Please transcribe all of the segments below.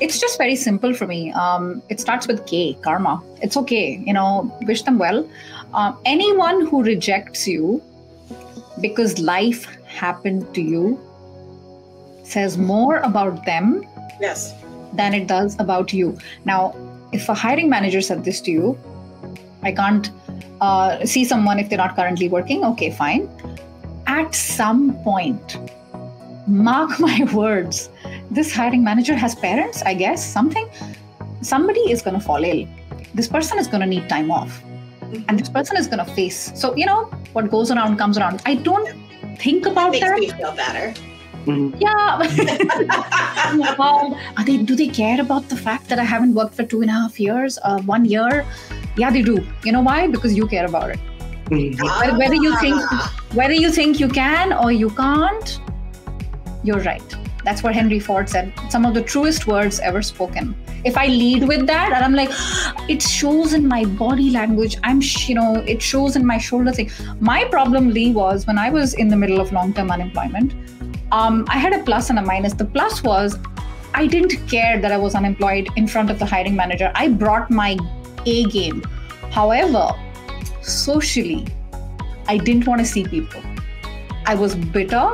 It's just very simple for me. It starts with K, karma. It's okay, wish them well. Anyone who rejects you because life happened to you says more about them than it does about you. Now, if a hiring manager said this to you, I can't see someone if they're not currently working. Okay, fine. At some point, mark my words, this hiring manager has parents, I guess, somebody is going to fall ill. This person is going to need time off. And this person is going to face. So, what goes around comes around. I don't think about that. Makes me feel better. Yeah. Do they care about the fact that I haven't worked for 2.5 years, 1 year? Yeah, they do. You know why? Because you care about it. Whether you think you can or you can't, you're right. That's what Henry Ford said. Some of the truest words ever spoken. If I lead with that and I'm like, it shows in my body language, it shows in my shoulder thing. My problem, Lee, was when I was in the middle of long-term unemployment, I had a plus and a minus. The plus was I didn't care that I was unemployed in front of the hiring manager. I brought my A game. However, socially, I didn't want to see people. I was bitter.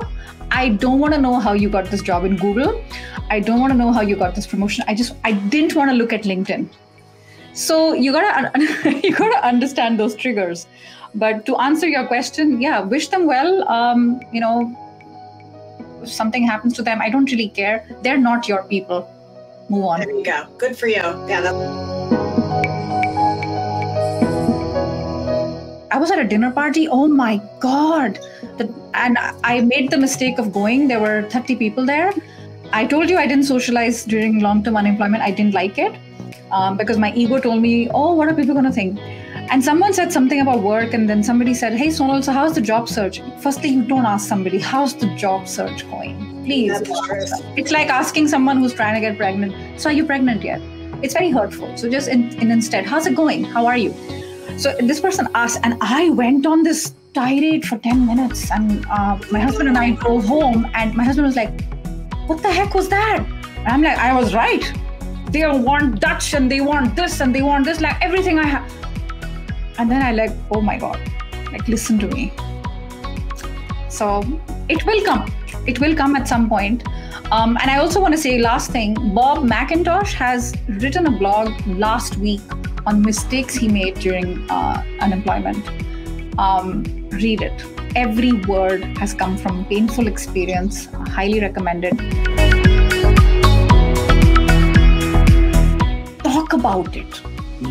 I don't want to know how you got this job in Google. I don't want to know how you got this promotion. I didn't want to look at LinkedIn. So you gotta understand those triggers. But to answer your question, yeah, wish them well. If something happens to them, I don't really care. They're not your people. Move on. There you go. Good for you. Yeah. I was at a dinner party. Oh my God. And I made the mistake of going. There were 30 people there. I told you I didn't socialize during long-term unemployment. I didn't like it because my ego told me, oh, what are people going to think? And someone said something about work. And then somebody said, hey, Sonal, so how's the job search? Firstly, you don't ask somebody, how's the job search going? Please. It's like asking someone who's trying to get pregnant. So are you pregnant yet? It's very hurtful. So just instead, how's it going? How are you? So this person asked, and I went on this tirade for 10 minutes. And my husband and I drove home, and my husband was like, what the heck was that? And I'm like, I was right. They want Dutch, and they want this, and they want this, like everything I have. And then I like, oh my God, like listen to me. So it will come. It will come at some point. And I also want to say last thing, Bob Mcintosh has written a blog last week on mistakes he made during unemployment. Read it. Every word has come from painful experience. Highly recommended. Talk about it.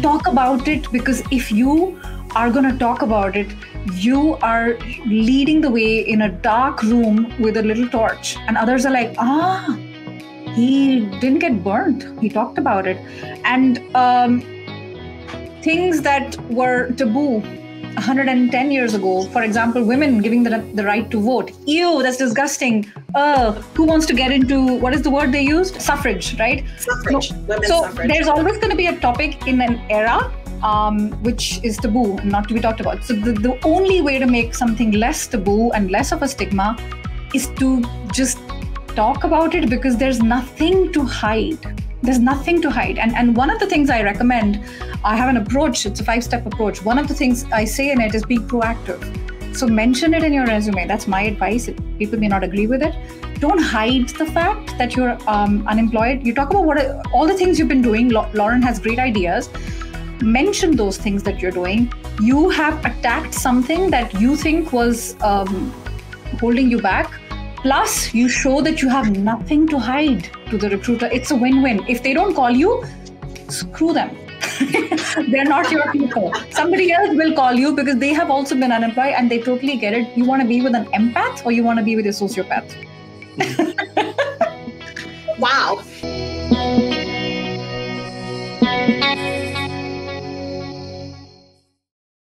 Talk about it, because if you are going to talk about it, you are leading the way in a dark room with a little torch, and others are like, he didn't get burnt. He talked about it. And things that were taboo 110 years ago, for example, women giving the right to vote. Ew, that's disgusting. Who wants to get into, what is the word they used? Suffrage, right? Suffrage. Women's suffrage. There's always going to be a topic in an era which is taboo, not to be talked about. So the only way to make something less taboo and less of a stigma is to just talk about it, because there's nothing to hide. There's nothing to hide. And one of the things I recommend, I have an approach, it's a 5-step approach. One of the things I say in it is be proactive. So mention it in your resume. That's my advice. People may not agree with it. Don't hide the fact that you're unemployed. You talk about all the things you've been doing. Loren has great ideas. Mention those things that you're doing. You have attacked something that you think was holding you back. Plus, you show that you have nothing to hide to the recruiter. It's a win-win. If they don't call you, screw them. They're not your people. Somebody else will call you because they have also been unemployed and they totally get it. You want to be with an empath or you want to be with a sociopath? Wow.